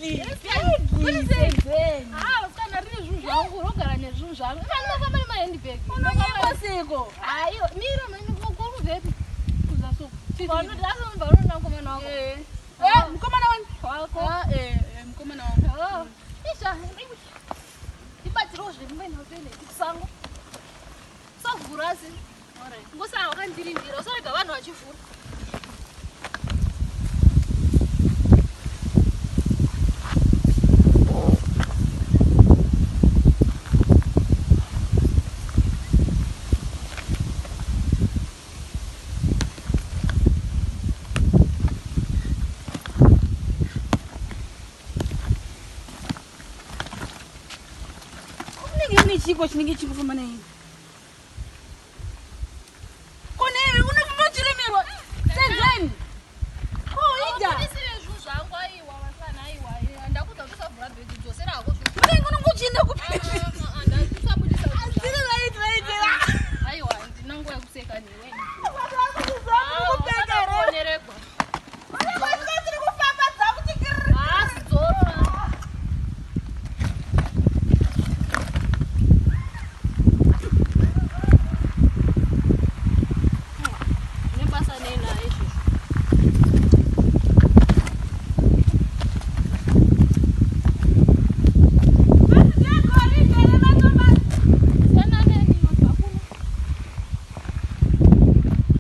bhegi. Ah, kana riri zvinhu zvangu rogara nezvinhu zvangu. Ndinofamba nemahandbag. Unonyengwa seko. Hayi, mira mani kuri kubvepi? Kuzasuku. Vanoti asomubva unoona mukomana wako. Mukomana wani? Wako. Mukomana wangu. Isha, ndibatirawo zvemumweni wapene kusango. Usavhura asi. Ngosara wakandirindira, usarega vanhu vachivhura. Chiko chinenge chikufamba nei?